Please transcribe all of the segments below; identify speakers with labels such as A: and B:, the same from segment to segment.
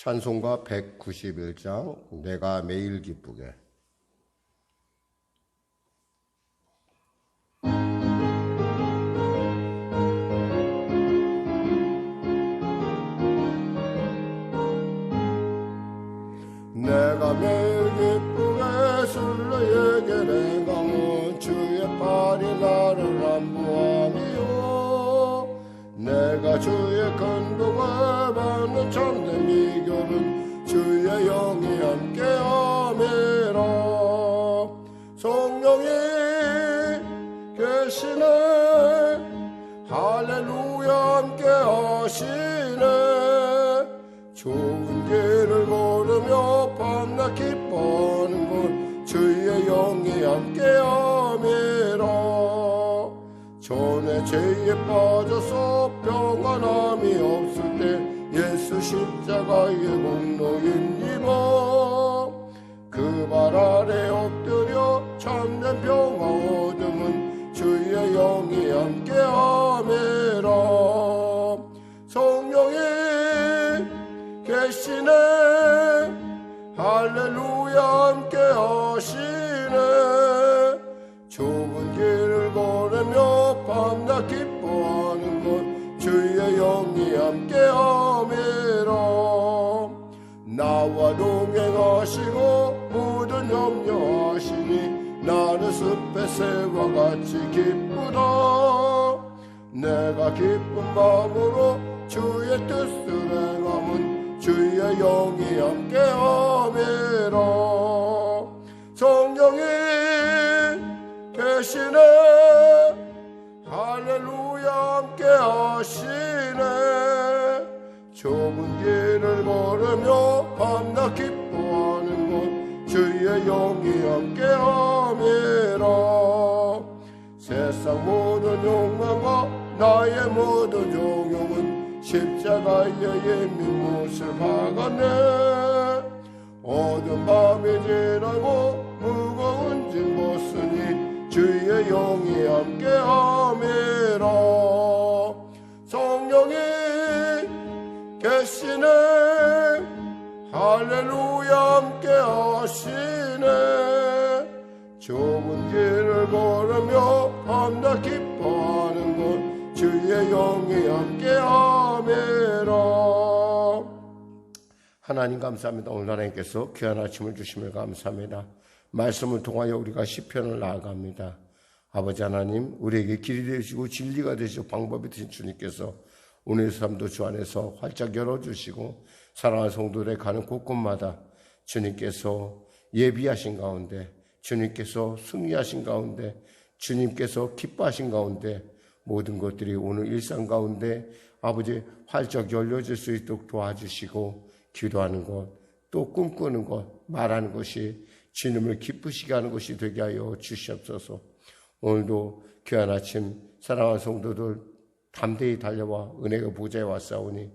A: 찬송가 191장 내가 매일 기쁘게. 내가 매일 기쁘게 술래에게 내가문 주의 팔이 나를 안보함이요 내가 주의 큰 복을 받는 참된 비결은 주의 영이 함께함이라. 성령이 계시네 할렐루야 함께하시네. 좋은 길을 걸으며 밤낮 기뻐하는 것 주의 영이 함께함이라. 전에 죄에 빠져서 평안함이 없을 때 예수 십자가의 공로인 이모 그 발 아래 엎드려 참된 평화 얻음은 주의 영이 함께함이라. 성령이 계시네 할렐루야 함께하시네. 좁은 길을 걸으며 밤낮 기뻐하는 것 주의 영이 함께함이라. 나와 동행하시고 모든 염려하시니 나는 숲의 새와 같이 기쁘다. 내가 기쁜 마음으로 주의 뜻을 행함은 주의 영이 함께함이라. 성령이 계시네 할렐루야 함께하시네. 좁은 길을 걸으며 밤낮 기뻐하는 것 주의 영이 함께함이라. 세상 모든 욕망과 나의 모든 욕용은 십자가의 예민 못을 박았네. 어두운 밤이 지나고 무거운 짐 벗으니 주의 영이 함께함이라. 성령이 계시네 할렐루야 함께하시네. 좁은 길을 걸으며 밤낮 기뻐하는 것 주의 영이 함께함이라. 하나님 감사합니다. 오늘 하나님께서 귀한 아침을 주심을 감사합니다. 말씀을 통하여 우리가 시편을 나아갑니다. 아버지 하나님, 우리에게 길이 되시고 진리가 되시고 방법이 되신 주님께서 오늘 삶도 주 안에서 활짝 열어주시고 사랑하는 성도들의 가는 곳곳마다 주님께서 예비하신 가운데, 주님께서 승리하신 가운데, 주님께서 기뻐하신 가운데 모든 것들이 오늘 일상 가운데 아버지 활짝 열려질 수 있도록 도와주시고 기도하는 것, 또 꿈꾸는 것, 말하는 것이 주님을 기쁘시게 하는 것이 되게 하여 주시옵소서. 오늘도 귀한 아침 사랑하는 성도들 담대히 달려와 은혜의 보좌에 왔사오니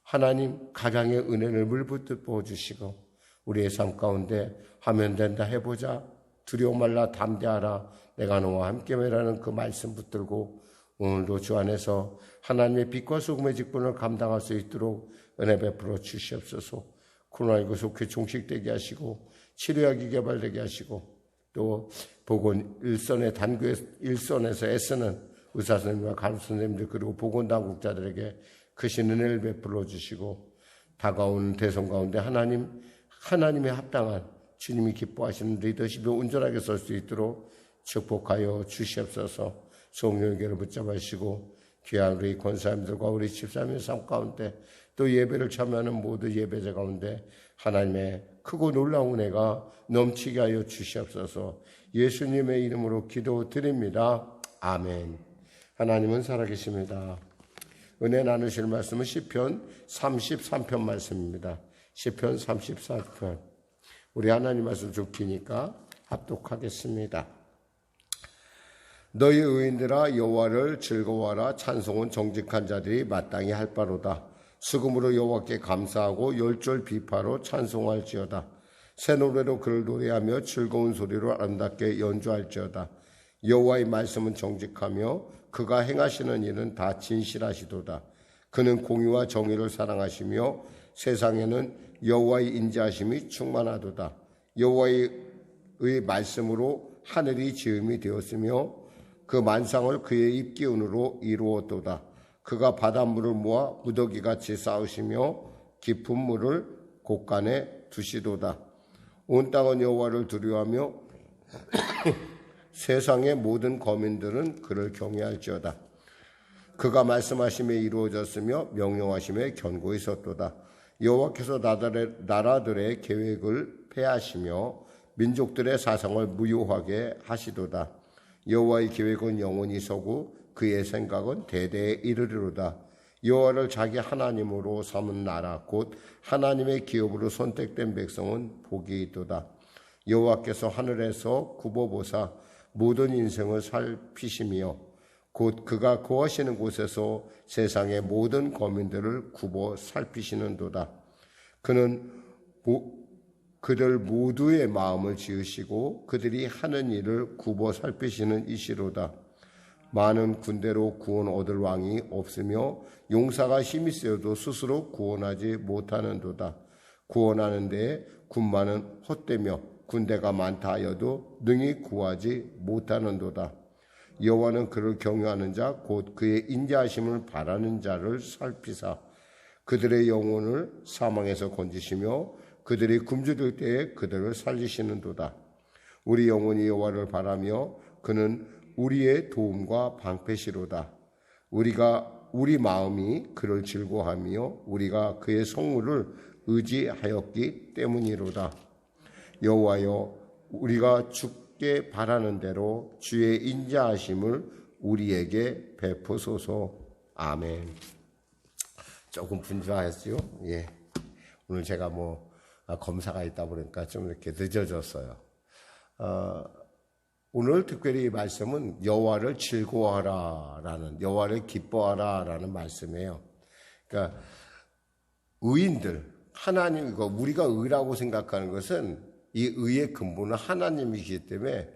A: 하나님 가장의 은혜를 물붓듯 부어주시고 우리의 삶 가운데 하면 된다 해보자 두려워 말라 담대하라 내가 너와 함께매라는 그 말씀 붙들고 오늘도 주 안에서 하나님의 빛과 소금의 직분을 감당할 수 있도록 은혜 베풀어 주시옵소서. 코로나19 속히 종식되게 하시고 치료약이 개발되게 하시고 또 보건 일선의 단구 일선에서 애쓰는 의사 선생님과 간호 선생님들 그리고 보건당국자들에게 크신 은혜를 베풀어 주시고 다가오는 대선 가운데 하나님의 합당한 주님이 기뻐하시는 리더십에 온전하게 설 수 있도록 축복하여 주시옵소서. 성령에게를 붙잡으시고 귀한 우리 권사님들과 우리 집사님의 삶 가운데 또 예배를 참여하는 모든 예배자 가운데 하나님의 크고 놀라운 은혜가 넘치게 하여 주시옵소서. 예수님의 이름으로 기도드립니다. 아멘. 하나님은 살아계십니다. 은혜 나누실 말씀은 시편 33편 말씀입니다. 시편 33편. 우리 하나님 말씀 좁히니까 합독하겠습니다. 너희 의인들아 여호와를 즐거워하라. 찬송은 정직한 자들이 마땅히 할 바로다. 수금으로 여호와께 감사하고 열절 비파로 찬송할지어다. 새 노래로 그를 노래하며 즐거운 소리로 아름답게 연주할지어다. 여호와의 말씀은 정직하며 그가 행하시는 일은 다 진실하시도다. 그는 공의와 정의를 사랑하시며 세상에는 여호와의 인자하심이 충만하도다. 여호와의 말씀으로 하늘이 지음이 되었으며 그 만상을 그의 입 기운으로 이루었도다. 그가 바닷물을 모아 무더기같이 쌓으시며 깊은 물을 곳간에 두시도다. 온 땅은 여호와를 두려워하며 세상의 모든 거민들은 그를 경외할지어다. 그가 말씀하심에 이루어졌으며 명령하심에 견고히 섰도다. 여호와께서 나라들의 계획을 폐하시며 민족들의 사상을 무효하게 하시도다. 여호와의 계획은 영원히 서고 그의 생각은 대대에 이르리로다. 여호와를 자기 하나님으로 삼은 나라 곧 하나님의 기업으로 선택된 백성은 복이 있도다. 여호와께서 하늘에서 굽어보사 모든 인생을 살피시며 곧 그가 거하시는 곳에서 세상의 모든 거민들을 굽어 살피시는도다. 그는 그들 모두의 마음을 지으시고 그들이 하는 일을 굽어 살피시는 이시로다. 많은 군대로 구원 얻을 왕이 없으며 용사가 힘이 세어도 스스로 구원하지 못하는도다. 구원하는 데에 군마는 헛되며 군대가 많다 하여도 능히 구하지 못하는도다. 여호와는 그를 경외하는 자 곧 그의 인자하심을 바라는 자를 살피사 그들의 영혼을 사망에서 건지시며 그들이 굶주릴 때에 그들을 살리시는도다. 우리 영혼이 여호와를 바라며 그는 우리의 도움과 방패시로다. 우리 마음이 그를 즐거워하며 우리가 그의 성물을 의지하였기 때문이로다. 여호와여, 우리가 주께 바라는 대로 주의 인자하심을 우리에게 베푸소서. 아멘. 조금 분주하였죠? 예. 오늘 제가 검사가 있다 보니까 좀 이렇게 늦어졌어요. 오늘 특별히 이 말씀은 여호와를 즐거워하라라는, 여호와를 기뻐하라라는 말씀이에요. 그러니까 의인들, 하나님, 우리가 의라고 생각하는 것은 이 의의 근본은 하나님이기 때문에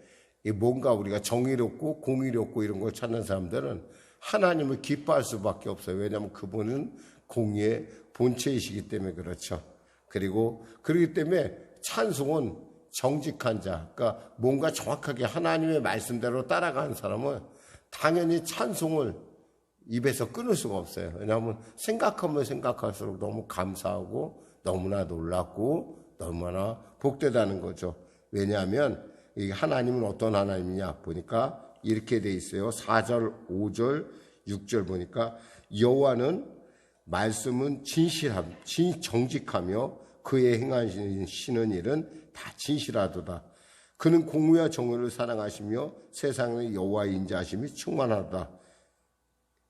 A: 뭔가 우리가 정의롭고 공의롭고 이런 걸 찾는 사람들은 하나님을 기뻐할 수밖에 없어요. 왜냐하면 그분은 공의의 본체이시기 때문에 그렇죠. 그렇기 때문에 찬송은 정직한 자, 그러니까 뭔가 정확하게 하나님의 말씀대로 따라가는 사람은 당연히 찬송을 입에서 끊을 수가 없어요. 왜냐하면 생각하면 생각할수록 너무 감사하고 너무나 놀랍고 너무나 복되다는 거죠. 왜냐하면 이 하나님은 어떤 하나님이냐 보니까 이렇게 돼 있어요. 4절, 5절, 6절 보니까 여호와는 말씀은 정직하며 그의 행하시는 일은 다 진실하도다. 그는 공의와 정의를 사랑하시며 세상의 여호와의 인자하심이 충만하다.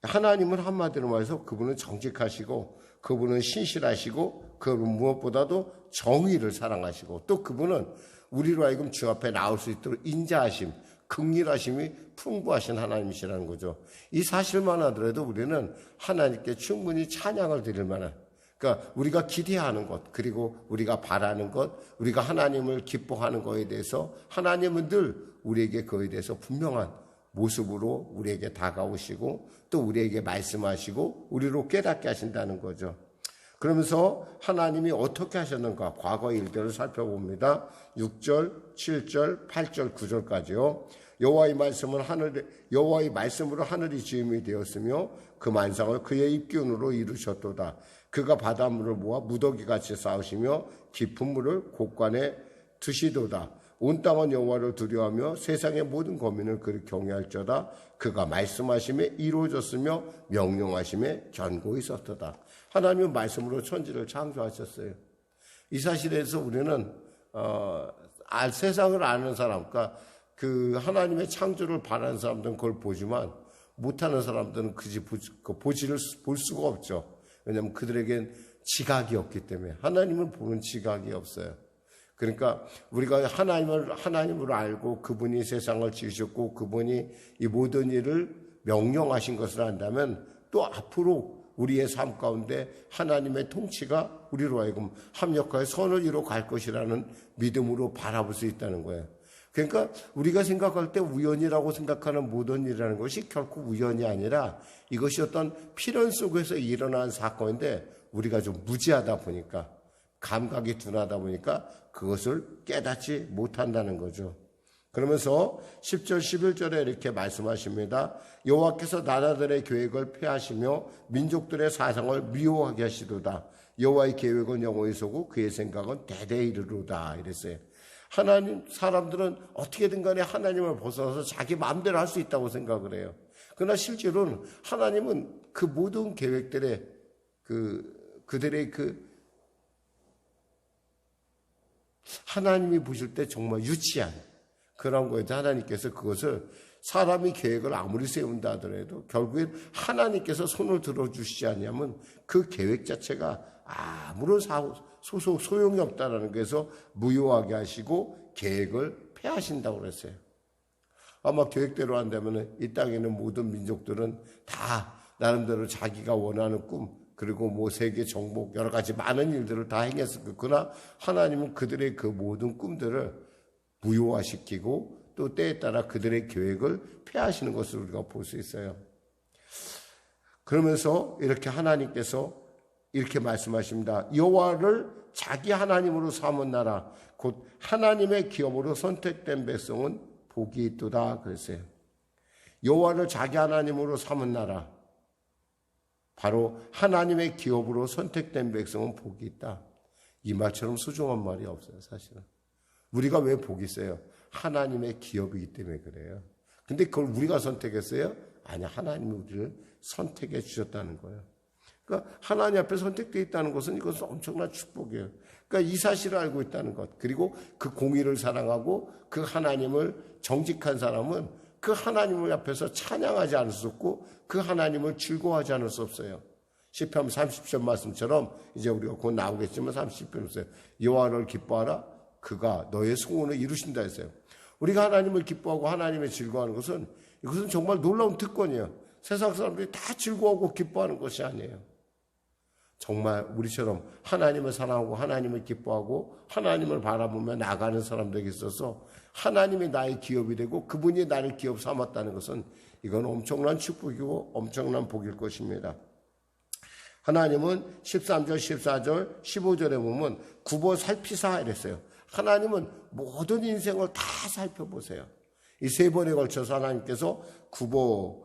A: 하나님은 한마디로 말해서 그분은 정직하시고 그분은 신실하시고 그분은 무엇보다도 정의를 사랑하시고 또 그분은 우리로 하여금 주 앞에 나올 수 있도록 인자하심, 긍휼하심이 풍부하신 하나님이시라는 거죠. 이 사실만 하더라도 우리는 하나님께 충분히 찬양을 드릴 만한, 그러니까 우리가 기대하는 것, 그리고 우리가 바라는 것, 우리가 하나님을 기뻐하는 것에 대해서 하나님은 늘 우리에게 그에 대해서 분명한 모습으로 우리에게 다가오시고 또 우리에게 말씀하시고 우리로 깨닫게 하신다는 거죠. 그러면서 하나님이 어떻게 하셨는가 과거 일들을 살펴봅니다. 6절, 7절, 8절, 9절까지요. 여호와의 말씀으로 하늘이 지음이 되었으며 그 만상을 그의 입기운으로 이루셨도다. 그가 바닷물을 모아 무더기같이 쌓으시며 깊은 물을 곳간에 두시도다. 온 땅은 여호와를 두려워하며 세상의 모든 거민을 그를 경외할지어다. 그가 말씀하심에 이루어졌으며 명령하심에 견고히 섰도다. 하나님은 말씀으로 천지를 창조하셨어요. 이 사실에서 우리는 세상을 아는 사람, 그러니까 그 하나님의 창조를 바라는 사람들은 그걸 보지만 못하는 사람들은 볼 수가 없죠. 왜냐하면 그들에겐 지각이 없기 때문에. 하나님을 보는 지각이 없어요. 그러니까 우리가 하나님으로 알고 그분이 세상을 지으셨고 그분이 이 모든 일을 명령하신 것을 안다면 또 앞으로 우리의 삶 가운데 하나님의 통치가 우리로 하여금 합력하여 선을 이루어 갈 것이라는 믿음으로 바라볼 수 있다는 거예요. 그러니까 우리가 생각할 때 우연이라고 생각하는 모든 일이라는 것이 결코 우연이 아니라 이것이 어떤 필연 속에서 일어난 사건인데 우리가 좀 무지하다 보니까 감각이 둔하다 보니까 그것을 깨닫지 못한다는 거죠. 그러면서 10절 11절에 이렇게 말씀하십니다. 여호와께서 나라들의 계획을 폐하시며 민족들의 사상을 미워하게 하시도다. 여호와의 계획은 영원히 서고 그의 생각은 대대에 이르로다 이랬어요. 하나님 사람들은 어떻게든 간에 하나님을 벗어나서 자기 마음대로 할 수 있다고 생각을 해요. 그러나 실제로는 하나님은 그 모든 계획들의 그들의 하나님이 보실 때 정말 유치한 그런 거에도 하나님께서 그것을 사람이 계획을 아무리 세운다 하더라도 결국엔 하나님께서 손을 들어주시지 않으면 그 계획 자체가 아무런 소용이 없다라는 것에서 무효하게 하시고 계획을 폐하신다고 그랬어요. 아마 계획대로 한다면 이 땅에 있는 모든 민족들은 다 나름대로 자기가 원하는 꿈 그리고 뭐 세계 정복 여러 가지 많은 일들을 다 행했을 거예요. 그러나 하나님은 그들의 그 모든 꿈들을 무효화시키고 또 때에 따라 그들의 계획을 폐하시는 것을 우리가 볼 수 있어요. 그러면서 이렇게 하나님께서 이렇게 말씀하십니다. 여호와를 자기 하나님으로 삼은 나라 곧 하나님의 기업으로 선택된 백성은 복이 있도다 그랬어요. 여호와를 자기 하나님으로 삼은 나라 바로 하나님의 기업으로 선택된 백성은 복이 있다. 이 말처럼 소중한 말이 없어요. 사실은 우리가 왜 복이 있어요? 하나님의 기업이기 때문에 그래요. 근데 그걸 우리가 선택했어요? 아니, 하나님이 우리를 선택해 주셨다는 거예요. 그러니까 하나님 앞에 선택되어 있다는 것은 이것은 엄청난 축복이에요. 그러니까 이 사실을 알고 있다는 것, 그리고 그 공의를 사랑하고 그 하나님을 정직한 사람은 그 하나님을 앞에서 찬양하지 않을 수 없고 그 하나님을 즐거워하지 않을 수 없어요. 시편 30편 말씀처럼 이제 우리가 곧 나오겠지만 30편 보세요. 여호와를 기뻐하라 그가 너의 소원을 이루신다 했어요. 우리가 하나님을 기뻐하고 하나님의 즐거워하는 것은 이것은 정말 놀라운 특권이에요. 세상 사람들이 다 즐거워하고 기뻐하는 것이 아니에요. 정말 우리처럼 하나님을 사랑하고 하나님을 기뻐하고 하나님을 바라보며 나가는 사람들에게 있어서 하나님이 나의 기업이 되고 그분이 나를 기업 삼았다는 것은 이건 엄청난 축복이고 엄청난 복일 것입니다. 하나님은 13절, 14절, 15절에 보면 굽어 살피사 이랬어요. 하나님은 모든 인생을 다 살펴보세요. 이 세 번에 걸쳐서 하나님께서 굽어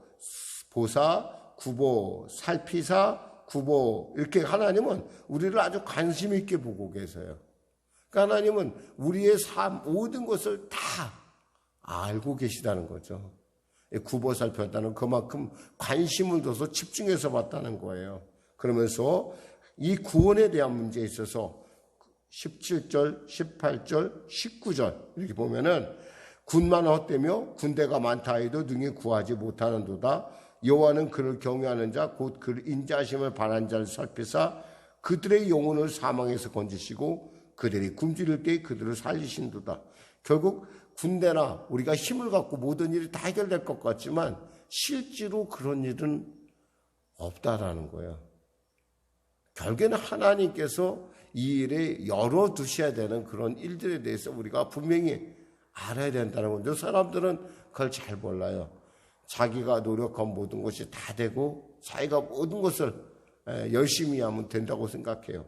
A: 보사, 굽어 살피사, 굽어 이렇게 하나님은 우리를 아주 관심 있게 보고 계세요. 그러니까 하나님은 우리의 삶 모든 것을 다 알고 계시다는 거죠. 굽어 살폈다는 그만큼 관심을 둬서 집중해서 봤다는 거예요. 그러면서 이 구원에 대한 문제에 있어서 17절, 18절, 19절 이렇게 보면은 군만 헛되며 군대가 많다 해도 능히 구하지 못하는도다. 여호와는 그를 경외하는 자 곧 그를 인자하심을 바라는 자를 살피사 그들의 영혼을 사망에서 건지시고 그들이 굶주릴 때에 그들을 살리신도다. 결국 군대나 우리가 힘을 갖고 모든 일이 다 해결될 것 같지만 실제로 그런 일은 없다라는 거예요. 결국에는 하나님께서 이 일에 열어두셔야 되는 그런 일들에 대해서 우리가 분명히 알아야 된다는 건데 사람들은 그걸 잘 몰라요. 자기가 노력한 모든 것이 다 되고 자기가 모든 것을 열심히 하면 된다고 생각해요.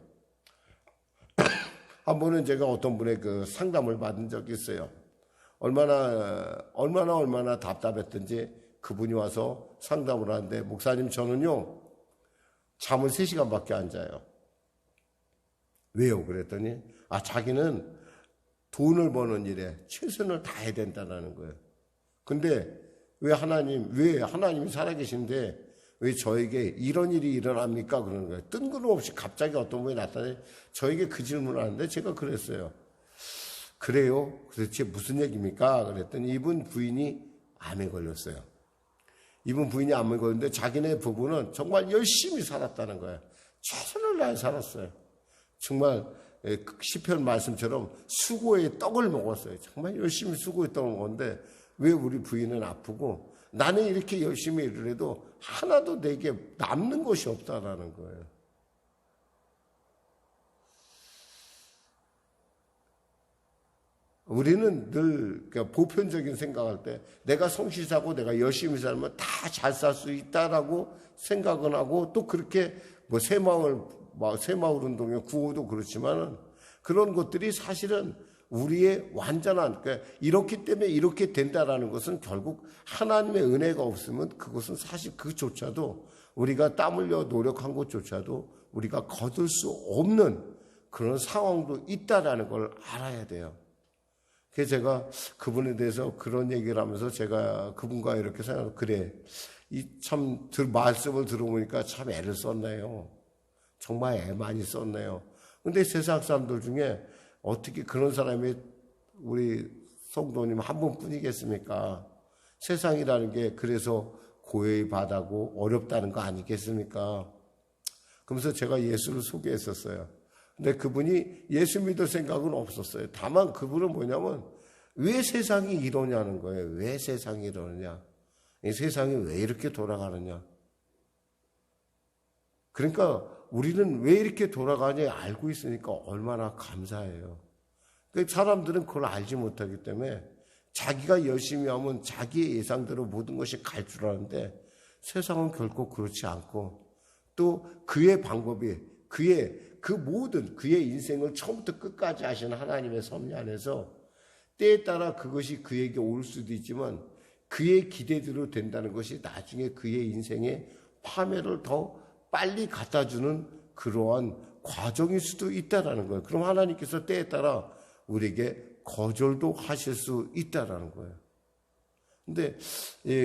A: 한 번은 제가 어떤 분의 그 상담을 받은 적이 있어요. 얼마나 답답했던지 그분이 와서 상담을 하는데 목사님 저는요 잠을 3시간밖에 안 자요. 왜요? 그랬더니 자기는 돈을 버는 일에 최선을 다해야 된다는 거예요. 근데 왜 하나님이 살아계신데 왜 저에게 이런 일이 일어납니까? 그러는 거예요. 뜬금없이 갑자기 어떤 분이 나타나서 저에게 그 질문을 하는데 제가 그랬어요. 그래요? 도대체 무슨 얘기입니까? 그랬더니 이분 부인이 암에 걸렸어요. 이분 부인이 암에 걸렸는데 자기네 부부는 정말 열심히 살았다는 거예요. 최선을 다해 살았어요. 정말 시편 말씀처럼 수고의 떡을 먹었어요. 정말 열심히 수고의 떡을 먹었는데 왜 우리 부인은 아프고 나는 이렇게 열심히 일을 해도 하나도 내게 남는 것이 없다라는 거예요. 우리는 늘 보편적인 생각할 때 내가 성실하고 내가 열심히 살면 다 잘 살 수 있다라고 생각은 하고 또 그렇게 새 마음을 새마을 운동회 구호도 그렇지만은 그런 것들이 사실은 우리의 완전한, 그러니까 이렇기 때문에 이렇게 된다라는 것은 결국 하나님의 은혜가 없으면 그것은 사실 그조차도 우리가 땀 흘려 노력한 것조차도 우리가 거둘 수 없는 그런 상황도 있다라는 걸 알아야 돼요. 그래서 제가 그분에 대해서 그런 얘기를 하면서 제가 그분과 이렇게 생각하고, 그래, 말씀을 들어보니까 참 애를 썼네요. 정말 애 많이 썼네요. 근데 세상 사람들 중에 어떻게 그런 사람이 우리 성도님 한 분뿐이겠습니까? 세상이라는 게 그래서 고해의 바다고 어렵다는 거 아니겠습니까? 그러면서 제가 예수를 소개했었어요. 근데 그분이 예수 믿을 생각은 없었어요. 다만 그분은 뭐냐면 왜 세상이 이러냐는 거예요. 왜 세상이 이러느냐. 이 세상이 왜 이렇게 돌아가느냐. 그러니까 우리는 왜 이렇게 돌아가냐 알고 있으니까 얼마나 감사해요. 그러니까 사람들은 그걸 알지 못하기 때문에 자기가 열심히 하면 자기의 예상대로 모든 것이 갈 줄 아는데 세상은 결코 그렇지 않고 또 그의 방법이 그의 인생을 처음부터 끝까지 하신 하나님의 섭리 안에서 때에 따라 그것이 그에게 올 수도 있지만 그의 기대대로 된다는 것이 나중에 그의 인생의 파멸을 더 빨리 갖다주는 그러한 과정일 수도 있다라는 거예요. 그럼 하나님께서 때에 따라 우리에게 거절도 하실 수 있다라는 거예요. 근데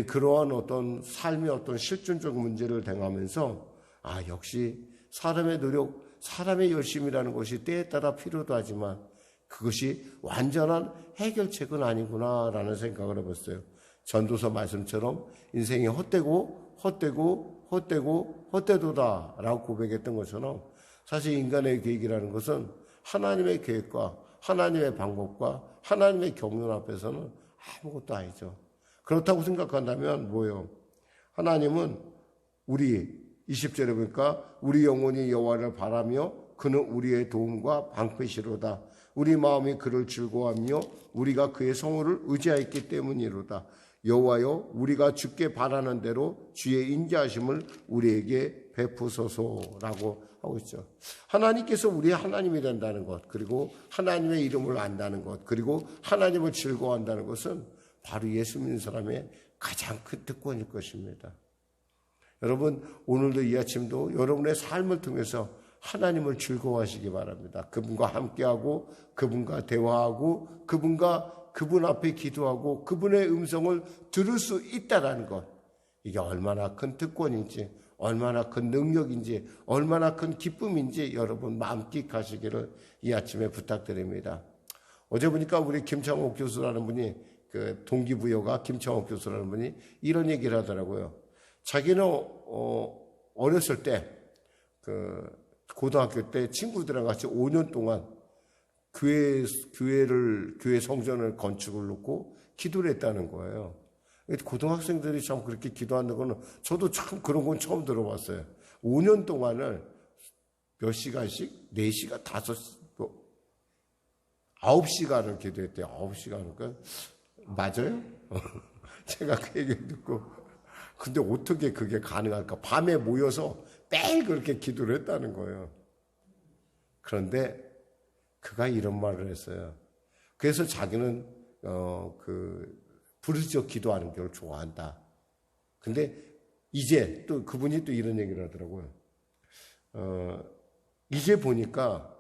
A: 그러한 어떤 삶의 어떤 실존적 문제를 당하면서 역시 사람의 노력, 사람의 열심이라는 것이 때에 따라 필요도 하지만 그것이 완전한 해결책은 아니구나라는 생각을 해봤어요. 전도서 말씀처럼 인생이 헛되도다라고 고백했던 것처럼 사실 인간의 계획이라는 것은 하나님의 계획과 하나님의 방법과 하나님의 경륜 앞에서는 아무것도 아니죠. 그렇다고 생각한다면 뭐예요? 하나님은 우리 20절에 보니까 우리 영혼이 여호와를 바라며 그는 우리의 도움과 방패시로다. 우리 마음이 그를 즐거워하며 우리가 그의 성호를 의지하였기 때문이로다. 여호와여 우리가 주께 바라는 대로 주의 인자하심을 우리에게 베푸소서라고 하고 있죠. 하나님께서 우리의 하나님이 된다는 것, 그리고 하나님의 이름을 안다는 것, 그리고 하나님을 즐거워한다는 것은 바로 예수 믿는 사람의 가장 큰 특권일 것입니다. 여러분, 오늘도 이 아침도 여러분의 삶을 통해서 하나님을 즐거워하시기 바랍니다. 그분과 함께하고 그분과 대화하고 그분 앞에 기도하고 그분의 음성을 들을 수 있다는 것, 이게 얼마나 큰 특권인지, 얼마나 큰 능력인지, 얼마나 큰 기쁨인지 여러분 만끽하시기를 이 아침에 부탁드립니다. 어제 보니까 우리 김창옥 교수라는 분이, 그 동기부여가 김창옥 교수라는 분이 이런 얘기를 하더라고요. 자기는 어렸을 때 고등학교 때 친구들이랑 같이 5년 동안 교회 성전을 건축을 놓고 기도를 했다는 거예요. 고등학생들이 참 그렇게 기도하는 거는 저도 참 그런 건 처음 들어봤어요. 5년 동안을 몇 시간씩? 4시간, 9시간을 기도했대요. 9시간. 그러니까 맞아요? 제가 그 얘기 듣고 근데 어떻게 그게 가능할까? 밤에 모여서 매일 그렇게 기도를 했다는 거예요. 그런데 그가 이런 말을 했어요. 그래서 자기는 부르짖어 기도하는 걸 좋아한다. 근데 이제 또 그분이 또 이런 얘기를 하더라고요. 이제 보니까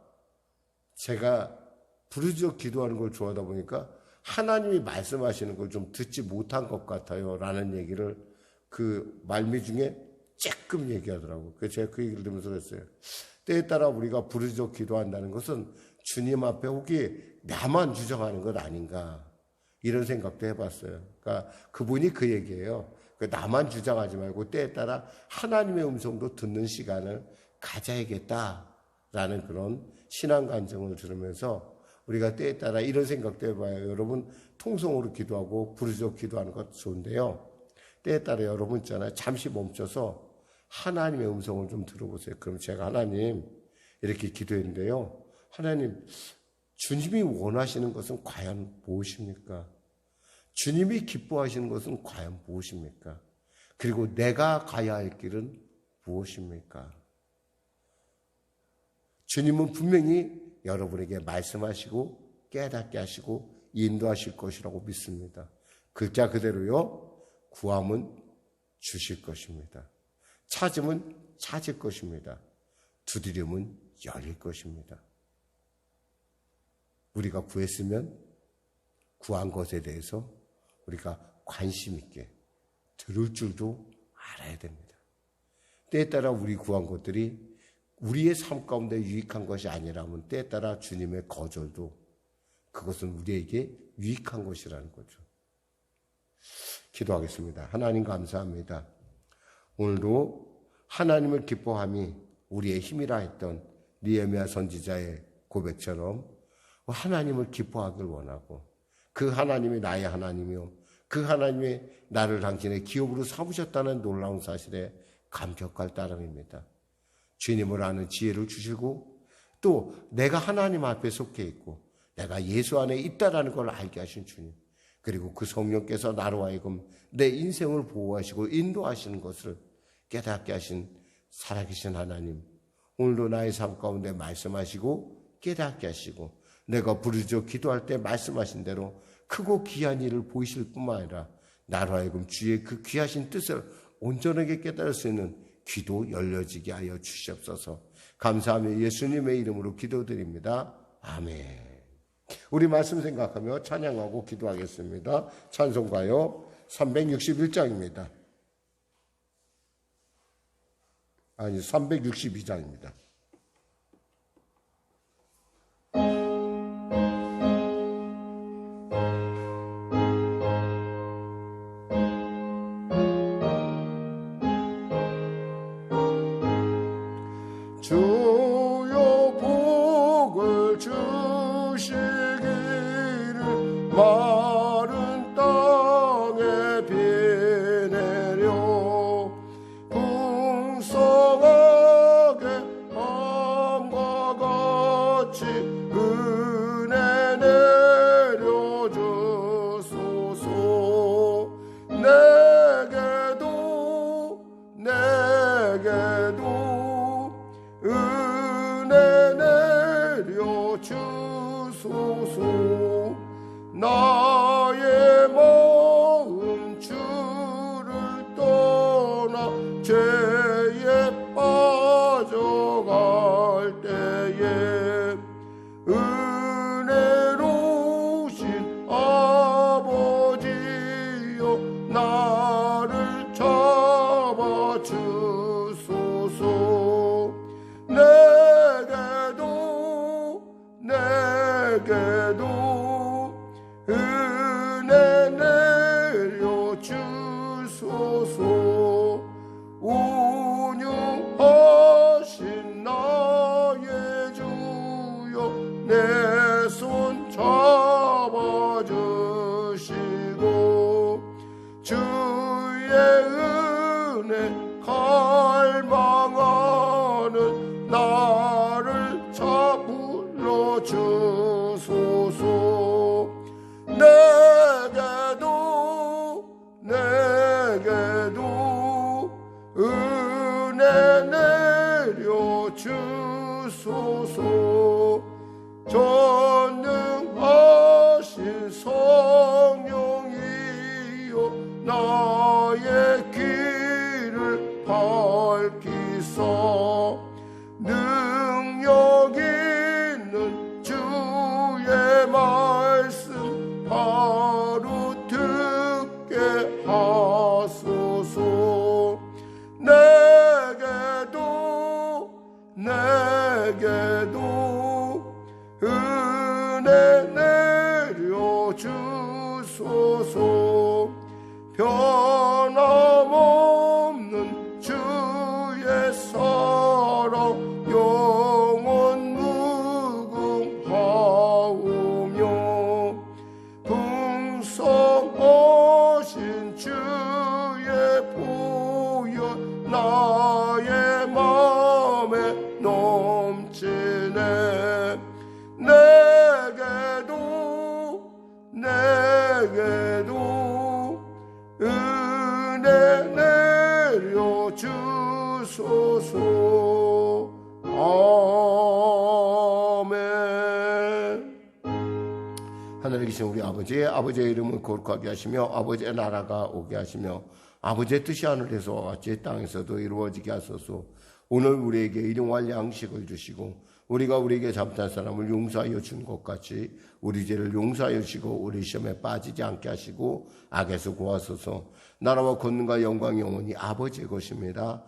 A: 제가 부르짖어 기도하는 걸 좋아하다 보니까 하나님이 말씀하시는 걸 좀 듣지 못한 것 같아요. 라는 얘기를 그 말미 중에 조금 얘기하더라고요. 그래서 제가 그 얘기를 들으면서 그랬어요. 때에 따라 우리가 부르짖어 기도한다는 것은 주님 앞에 혹이 나만 주장하는 것 아닌가, 이런 생각도 해봤어요. 그러니까 그분이 그 얘기예요. 나만 주장하지 말고 때에 따라 하나님의 음성도 듣는 시간을 가져야겠다라는 그런 신앙 간증을 들으면서 우리가 때에 따라 이런 생각도 해봐요. 여러분, 통성으로 기도하고 부르짖어 기도하는 것도 좋은데요. 때에 따라 여러분 있잖아요. 잠시 멈춰서 하나님의 음성을 좀 들어보세요. 그럼 제가 하나님 이렇게 기도했는데요. 하나님, 주님이 원하시는 것은 과연 무엇입니까? 주님이 기뻐하시는 것은 과연 무엇입니까? 그리고 내가 가야 할 길은 무엇입니까? 주님은 분명히 여러분에게 말씀하시고 깨닫게 하시고 인도하실 것이라고 믿습니다. 글자 그대로요. 구하면 주실 것입니다. 찾으면 찾을 것입니다. 두드리면 열릴 것입니다. 우리가 구했으면 구한 것에 대해서 우리가 관심 있게 들을 줄도 알아야 됩니다. 때에 따라 우리 구한 것들이 우리의 삶 가운데 유익한 것이 아니라면 때에 따라 주님의 거절도 그것은 우리에게 유익한 것이라는 거죠. 기도하겠습니다. 하나님 감사합니다. 오늘도 하나님을 기뻐함이 우리의 힘이라 했던 느헤미야 선지자의 고백처럼 하나님을 기뻐하길 원하고 그 하나님이 나의 하나님이요 그 하나님이 나를 당신의 기업으로 삼으셨다는 놀라운 사실에 감격할 따름입니다. 주님을 아는 지혜를 주시고 또 내가 하나님 앞에 속해 있고 내가 예수 안에 있다라는 걸 알게 하신 주님, 그리고 그 성령께서 나로 하여금 내 인생을 보호하시고 인도하시는 것을 깨닫게 하신 살아계신 하나님, 오늘도 나의 삶 가운데 말씀하시고 깨닫게 하시고 내가 부르짖어 기도할 때 말씀하신 대로 크고 귀한 일을 보이실 뿐만 아니라 나로 하여금 주의 그 귀하신 뜻을 온전하게 깨달을 수 있는 귀도 열려지게 하여 주시옵소서. 감사하며 예수님의 이름으로 기도드립니다. 아멘. 우리 말씀 생각하며 찬양하고 기도하겠습니다. 찬송가요 361장입니다. 아니 362장입니다.
B: 주여 복을 주시기를 마른 땅에 비 내려 풍성하게 함과 같이 은혜 내려주소서. 내게도 은혜 내려 주소서. 나의 마음 주를 떠나 죄에 빠져갈 때에 은혜로우신 아버지여 나를 잡아 주소서. 내게도 은혜 내려 주소서. 온유하신 나의 주여 내 손 잡아 주시고 주의 은혜 갈망하는 나를 잡으러 주소서. 내게도 은혜 내려 주소서. 전능하신 성령이여 나의 길을 밝히사 능력 있는 주의 말씀 바로 듣게 하소서. 내게도 은혜 내려 주소서. 변함없는 주의 사랑 영원 무궁하오며 풍성하신 주의 보혈 나의 맘에 넘치네. 내게도 은혜
A: 하늘에 계신 우리 아버지의 이름을 거룩하게 하시며 아버지의 나라가 오게 하시며 아버지의 뜻이 하늘에서 같이 땅에서도 이루어지게 하소서. 오늘 우리에게 일용할 양식을 주시고 우리가 우리에게 잘못한 사람을 용서하여 준 것 같이 우리 죄를 용서하여 주시고 우리 시험에 빠지지 않게 하시고 악에서 구하소서. 나라와 권능과 영광이 영원히 아버지의 것입니다.